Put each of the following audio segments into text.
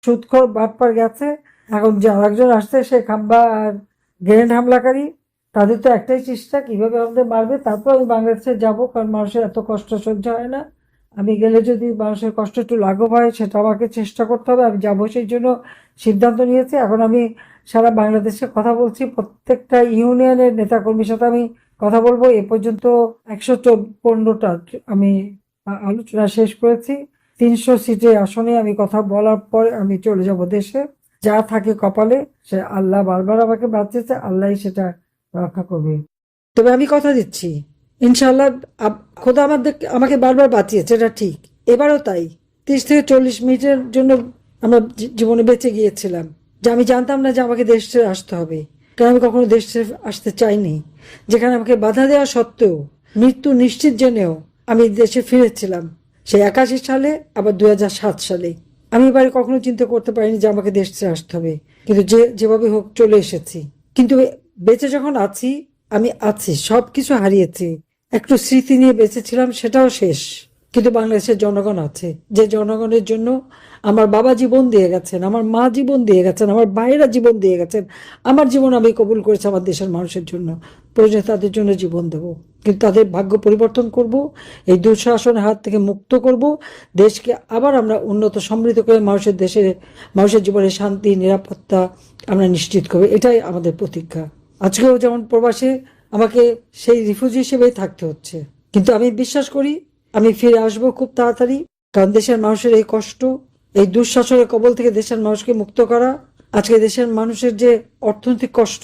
সুদখোর বাটপার গেছে। এখন যে আরেকজন আসছে সে খাম্বা আর গ্রেনেড হামলাকারী। তাদের তো একটাই চেষ্টা কিভাবে আমাদের মারবে। তারপর আমি বাংলাদেশে যাবো, কারণ মানুষের এত কষ্ট সহ্য হয় না। আমি গেলে যদি মানুষের কষ্ট একটু লাঘব হয় সেটা আমাকে চেষ্টা করতে হবে। আমি যাবো, সেই জন্য সিদ্ধান্ত নিয়েছি। এখন আমি সারা বাংলাদেশে কথা বলছি, প্রত্যেকটা ইউনিয়নের নেতাকর্মীর সাথে আমি কথা বলবো। এ পর্যন্ত 115টা আমি আলোচনা শেষ করেছি। 300 সিটে আসনে আমি কথা বলার পর আমি চলে যাব দেশে। যা থাকে কপালে, সে আল্লাহ বারবার আমাকে বাঁচিয়েছে, আল্লাহ সেটা রক্ষা করবে। তবে আমি কথা দিচ্ছি, ইনশাল্লাহ খোদা আমাকে বারবার বাঁচিয়েছে, এটা ঠিক। এবারও তাই। 30 থেকে 40 মিনিটের জন্য আমরা জীবনে বেঁচে গিয়েছিলাম, যে আমি জানতাম না যে আমাকে দেশ ছেড়ে আসতে হবে, কারণ আমি কখনো দেশ ছেড়ে আসতে চাইনি। যেখানে আমাকে বাধা দেওয়া সত্ত্বেও, মৃত্যু নিশ্চিত জেনেও আমি দেশে ফিরেছিলাম, সেই 81 সালে, আবার 2007 সালে। আমি এবারে কখনো চিন্তা করতে পারিনি যে আমাকে দেশ ছেড়ে আসতে হবে, কিন্তু যেভাবে হোক চলে এসেছি। কিন্তু বেঁচে যখন আছি, আমি আছি, সবকিছু হারিয়েছি, একটু স্মৃতি নিয়ে বেঁচেছিলাম, সেটাও শেষ। কিন্তু বাংলাদেশের জনগণ আছে, যে জনগণের জন্য আমার বাবা জীবন দিয়ে গেছেন, আমার মা জীবন দিয়ে গেছেন, আমার ভাইয়েরা জীবন দিয়ে গেছেন। আমার জীবন আমি কবুল করেছি আমার দেশের মানুষের জন্য, প্রয়োজনে তাদের জন্য জীবন দেব। কিন্তু তাদের ভাগ্য পরিবর্তন করব, এই দুঃশাসনের হাত থেকে মুক্ত করব, দেশকে আবার আমরা উন্নত সমৃদ্ধ করে মানুষের জীবনে শান্তি নিরাপত্তা আমরা নিশ্চিত করবো। এটাই আমাদের প্রতিজ্ঞা। আজকেও যেমন প্রবাসে আমাকে সেই রিফিউজি হিসেবেই থাকতে হচ্ছে, কিন্তু আমি বিশ্বাস করি আমি ফিরে আসবো খুব তাড়াতাড়ি। কারণ দেশের মানুষের এই কষ্ট, এই দুঃশাসনের কবল থেকে দেশের মানুষকে মুক্ত করা, আজকে দেশের মানুষের যে অর্থনৈতিক কষ্ট,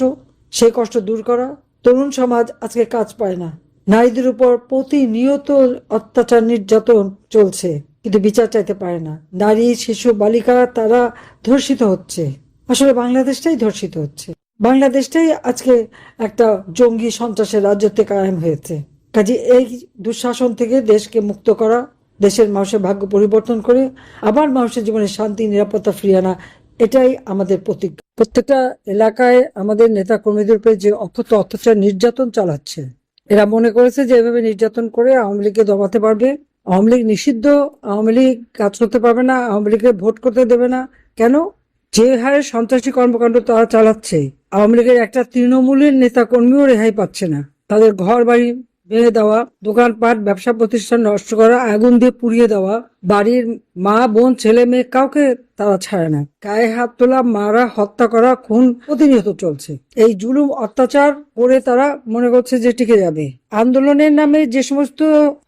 সেই কষ্ট দূর করা। তরুণ সমাজ আজকে কাজ পায় না, নারীদের উপর প্রতিনিয়ত অত্যাচার নির্যাতন চলছে, কিন্তু বিচার চাইতে পারে না। নারী শিশু বালিকা তারা ধর্ষিত হচ্ছে। আসলে বাংলাদেশটাই ধর্ষিত হচ্ছে, বাংলাদেশটাই আজকে একটা জঙ্গি সন্ত্রাসের রাজত্বে কায়েম হয়েছে। কাজে এই দুঃশাসন থেকে দেশকে মুক্ত করা, দেশের মানুষের ভাগ্য পরিবর্তন করে আবার মানুষের জীবনে শান্তি নিরাপত্তা ফিরিয়ে আনা, এটাই আমাদের প্রতিজ্ঞা। প্রত্যেকটা এলাকায় আমাদের নেতা কর্মীদের উপরে যে অত্যাচার নির্যাতন চালাচ্ছে, এরা মনে করেছে যে এভাবে নির্যাতন করে আওয়ামী লীগকে দমাতে পারবে। আওয়ামী লীগ নিষিদ্ধ, আওয়ামী লীগ কাজ করতে পারবে না, আওয়ামী লীগকে ভোট করতে দেবে না। কেন? যে হারে সন্ত্রাসী কর্মকাণ্ড তারা চালাচ্ছে, আওয়ামী লীগের একটা তৃণমূলের নেতা কর্মীও রেহাই পাচ্ছে না। তাদের ঘর বাড়ি ভেঙে দেওয়া, দোকানপাট ব্যবসা প্রতিষ্ঠান নষ্ট করা, আগুন দিয়ে পুড়িয়ে দেওয়া, বাড়ির মা বোন ছেলে মেয়ে কাউকে তারা ছাড়ে না। গায়ে হাত তোলা, মারা, হত্যা করা, খুন প্রতিনিয়ত চলছে। এই জুলুম অত্যাচার করে তারা মনে করছে যে টিকে যাবে। আন্দোলনের নামে যে সমস্ত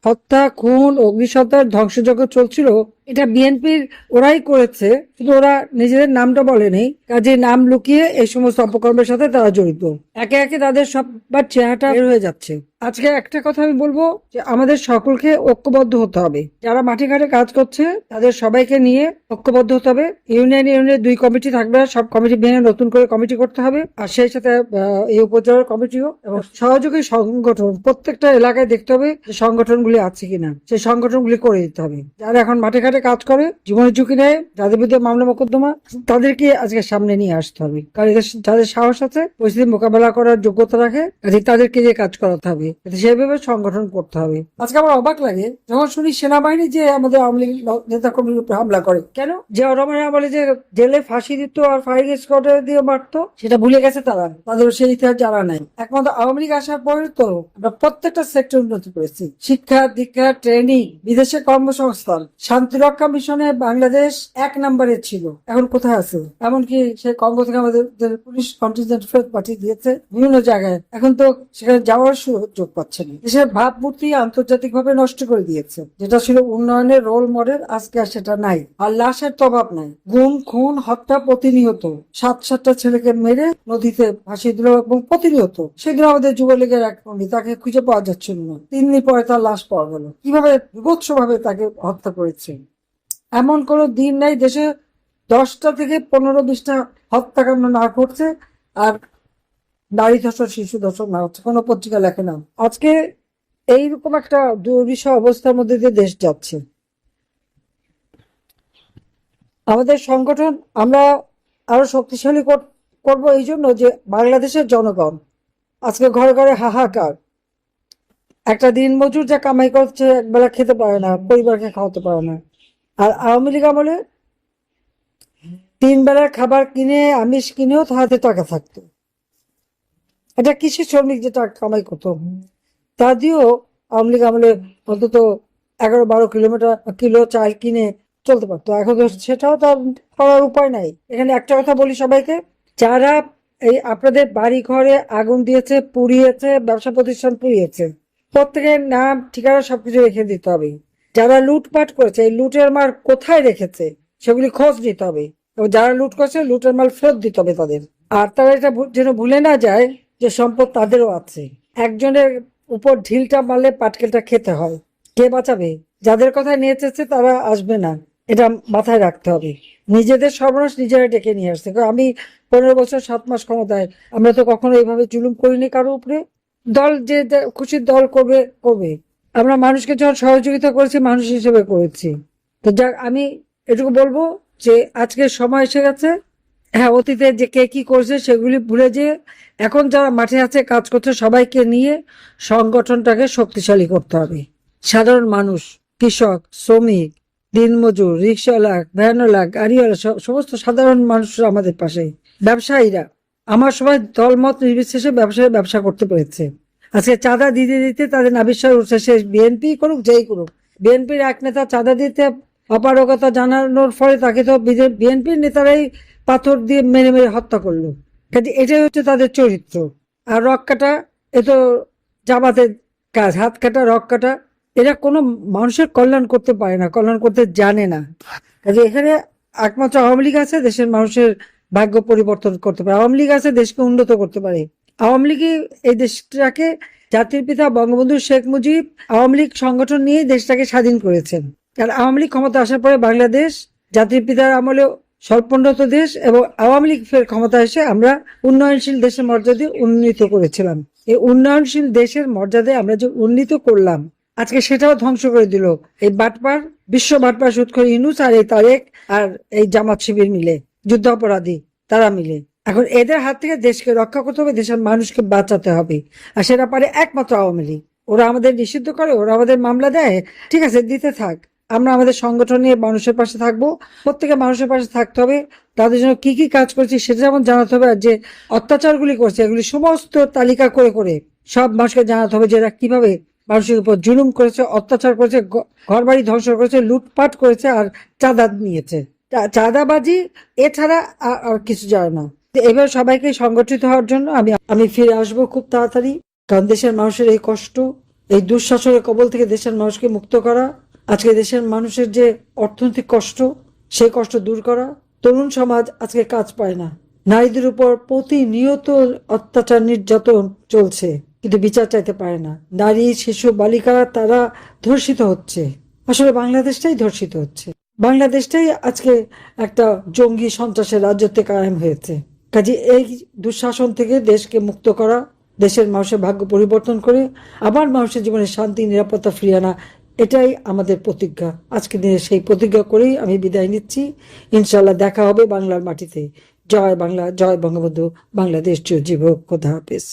হত্যা, খুন, অগ্নিসত্তার ধ্বংসযজ্ঞ চলছিল, এটা বিএনপির ওরাই করেছে, কিন্তু ওরা নিজেদের নামটা বলেনি। কাজে নাম লুকিয়ে এই সমস্ত অপকর্মের সাথে তারা জড়িত। একে একে তাদের সববার চেহারাটা বের হয়ে যাচ্ছে। আজকে একটা কথা আমি বলবো, যে আমাদের সকলকে ঐক্যবদ্ধ হতে হবে। যারা মাঠে ঘাটে কাজ করছে তাদের সবাইকে নিয়ে ঐক্যবদ্ধ হতে হবে। ইউনিয়নের 2 কমিটি থাকবে, সব কমিটি ভেঙে নতুন করে কমিটি করতে হবে। আর সেই সাথে এই উপজেলার কমিটিও, এবং সহযোগী সংগঠন প্রত্যেকটা এলাকায় দেখতে হবে যে সংগঠনগুলি আছে কিনা, সেই সংগঠনগুলি করে দিতে হবে। যারা এখন মাঠে ঘাটে কাজ করে, জীবনের ঝুঁকি নেয়, যাদের বিরুদ্ধে মামলা মোকদ্দমা, তাদেরকে আজকে সামনে নিয়ে আসতে হবে। কারণ যাদের সাহস আছে, পরিস্থিতি মোকাবেলা করার যোগ্যতা রাখে, তাদেরকে দিয়ে কাজ করাতে হবে, সেইভাবে সংগঠন করতে হবে। আজকে আমার অবাক লাগে যখন শুনি সেনাবাহিনী যে আমাদের আওয়ামী লীগ নেতা কর্মীর উপর হামলা করে। কেন? যে ওরা বলে যে জেলে ফাঁসি দিত আর ফায়ারিং স্কোয়াডে দিয়ে মারতো, সেটা ভুলে গেছে তারা, তাদের সেই ইতিহাস জানা নাই। একমাত্র আওয়ামী লীগ আসার পরে তো আমরা প্রত্যেকটা সেক্টর উন্নতি করেছি। শিক্ষা দীক্ষা, ট্রেনিং, বিদেশে কর্মসংস্থান, শান্তিরক্ষা মিশনে বাংলাদেশ 1 নম্বরে ছিল, এখন কোথায় আছে? এমনকি সে কঙ্গো থেকে আমাদের পুলিশ কন্টিনজেন্ট ফেরত পাঠিয়ে দিয়েছে বিভিন্ন জায়গায়। এখন তো সেখানে যাওয়ার সুযোগ পাচ্ছে না। দেশের ভাবমূর্তি আন্তর্জাতিক ভাবে নষ্ট করে দিয়েছে, যেটা ছিল উন্নয়নের রোল মডেল, আজকে আর সেটা নাই। আর লাশের তো অভাব নাই, গুম খুন হত্যা প্রতিনিয়ত। 7-7টা ছেলেকে মেরে নদীতে ভাসিয়ে দিল, এবং প্রতিনিয়ত। সেদিন আমাদের যুবলীগের এক কর্মী, তাকে খুঁজে পাওয়া যাচ্ছিল না, 3 দিন পরে তার লাশ পাওয়া গেল। কিভাবে বিভৎস ভাবে তাকে হত্যা করেছে। এমন কোনো দিন নাই দেশে 10টা থেকে 15-20টা হত্যাকাণ্ড না ঘটছে, আর নারী ধর্ষণ শিশু ধর্ষণ না হচ্ছে, কোনো পত্রিকা লেখে না। আজকে এইরকম একটা দুর্বিষহ অবস্থার মধ্যে দিয়ে দেশ যাচ্ছে। আমাদের সংগঠন আমরা আরো শক্তিশালী করব এই জন্য যে বাংলাদেশের জনগণ আজকে ঘরে ঘরে হাহাকার। একটা দিন মজুর যা কামাই করছে, একবেলা খেতে পারে না, পরিবারকে খাওয়াতে পারে না। আর আওয়ামী লীগ আমলে তিন বেলার খাবার কিনে আমিষ কিনেও তার হাতে টাকা থাকতো। এটা কৃষি শ্রমিক যেটা কামাই করতো তা দিয়েও আওয়ামী লীগ আমলে অন্তত 11-12 কিলো চাল কিনে চলতে পারতো। এখন তো সেটাও তার করার উপায় নাই। এখানে একটা কথা বলি সবাইকে, যারা এই আপনাদের বাড়ি ঘরে আগুন দিয়েছে, পুড়িয়েছে, ব্যবসা প্রতিষ্ঠান পুড়িয়েছে, প্রত্যেকের নাম ঠিকানা সবকিছু রেখে দিতে হবে। যারা লুটপাট করেছে, এই লুটের মাল কোথায় রেখেছে সেগুলি খোঁজ নিতে হবে, এবং যারা লুট করছে লুটের মাল ফেরত দিতে হবে তাদের। আর তারা এটা যেন ভুলে না যায় যে সম্পদ তাদেরও আছে। একজনের উপর ঢিলটা মারলে পাটকেলটা খেতে হয়। কে বাঁচাবে? যাদের কথা নিয়ে চেয়েছে তারা আসবে না, এটা মাথায় রাখতে হবে। নিজেদের সর্বনাশ নিজেরা ডেকে নিয়ে আসছে। কারণ আমি 15 বছর 7 মাস ক্ষমতায়, আমরা তো কখনো এইভাবে জুলুম করিনি কারো উপরে। দল যে খুশি দল করবে করবে, আমরা মানুষকে যখন সহযোগিতা করেছি মানুষ হিসেবে করেছি। তো যাক, আমি এটুকু বলবো যে আজকের সময় এসে গেছে। হ্যাঁ, অতীতে যে কে কি করছে সেগুলি ভুলে যে এখন যারা মাঠে আছে কাজ করছে সবাইকে নিয়ে সংগঠনটাকে শক্তিশালী করতে হবে। সাধারণ মানুষ, কৃষক, শ্রমিক, দিনমজুর, রিক্সাওয়ালা, ভ্যানওয়ালা, গাড়িওয়ালা, সমস্ত সাধারণ মানুষরা আমাদের পাশে। ব্যবসায়ীরা, আমার সবাই দলমত নির্বিশেষে ব্যবসায়ী ব্যবসা করতে পেরেছে। আজকে চাঁদা দিতে দিতে তাদের নাবিশ্বাস উঠছে, সে বিএনপি করুক যেই করুক। বিএনপির এক নেতা চাঁদা দিতে অপারগতা জানানোর ফলে তাকে তো বিএনপির নেতারাই পাথর দিয়ে মেরে মেরে হত্যা করলো। কাজে এটাই হচ্ছে তাদের চরিত্র। আর রক কাটা, এ তো জামাতের কাজ, হাত কাটা, রক কাটা। এরা কোনো মানুষের কল্যাণ করতে পারে না, কল্যাণ করতে জানে না। কাজে এখানে একমাত্র আওয়ামী লীগ আছে দেশের মানুষের ভাগ্য পরিবর্তন করতে পারে। আওয়ামী লীগ আছে দেশকে উন্নত করতে পারে। আওয়ামী লীগই এই দেশটাকে, জাতির পিতা বঙ্গবন্ধু শেখ মুজিব আওয়ামী লীগ সংগঠন নিয়ে দেশটাকে স্বাধীন করেছেন। আর আওয়ামী লীগ ক্ষমতা আসার পরে বাংলাদেশ জাতির পিতার আমলে স্বল্পোন্নত দেশ, এবং আওয়ামী লীগ ফের ক্ষমতা এসে আমরা উন্নয়নশীল দেশের মর্যাদা উন্নীত করেছিলাম। এই উন্নয়নশীল দেশের মর্যাদায় আমরা যে উন্নীত করলাম, আজকে সেটাও ধ্বংস করে দিল এই বাটপার, বিশ্ব বাটপার সুৎখর ইউনূস আর এই তারেক আর এই জামাত শিবির মিলে, যুদ্ধ অপরাধী তারা মিলে। এখন এদের হাত থেকে দেশকে রক্ষা করতে হবে, দেশের মানুষকে বাঁচাতে হবে। আর সেটা পারে একমাত্র আওয়ামী লীগ। ওরা আমাদের নিষিদ্ধ করে, ওরা আমাদের মামলা দেয়, ঠিক আছে, দিতে থাক। আমরা আমাদের সংগঠন নিয়ে মানুষের পাশে থাকবো। প্রত্যেকে মানুষের পাশে থাকতে হবে। তাদের জন্য কি কি কাজ করছি সেটা যেমন জানাতে হবে, আর যে অত্যাচারগুলি করছে এগুলি সমস্ত তালিকা করে করে সব মানুষকে জানাতে হবে যে এরা কিভাবে মানুষের উপর জুলুম করেছে, অত্যাচার করেছে, ঘর বাড়ি ধ্বংস করেছে, লুটপাট করেছে, আর চাঁদা নিয়েছে। চাঁদাবাজি এছাড়া আর কিছু যায় না। এবার সবাইকে সংগঠিত হওয়ার জন্য আমি ফিরে আসবো খুব তাড়াতাড়ি। কারণ দেশের মানুষের এই কষ্ট, এই দুঃশাসনের কবল থেকে দেশের মানুষকে মুক্ত করা, আজকে দেশের মানুষের যে অর্থনৈতিক কষ্ট, সেই কষ্ট দূর করা। তরুণ সমাজ আজকে কাজ পায় না, নারীদের উপর প্রতিনিয়ত অত্যাচার নির্যাতন চলছে, কিন্তু বিচার চাইতে পারে না। নারী, শিশু, বালিকা তারা ধর্ষিত হচ্ছে। আসলে বাংলাদেশটাই ধর্ষিত হচ্ছে। বাংলাদেশটাই আজকে একটা জঙ্গি সন্ত্রাসের রাজত্বে কায়েম হয়েছে। কাজে এই দুঃশাসন থেকে দেশকে মুক্ত করা, দেশের মানুষের ভাগ্য পরিবর্তন করে আবার মানুষের জীবনে শান্তি নিরাপত্তা ফিরিয়ে আনা, এটাই আমাদের প্রতিজ্ঞা। আজকে দিনে সেই প্রতিজ্ঞা করেই আমি বিদায় নিচ্ছি। ইনশাল্লাহ দেখা হবে বাংলার মাটিতে। জয় বাংলা, জয় বঙ্গবন্ধু, বাংলাদেশ চিরজীবী হোক। খোদা হাফেজ।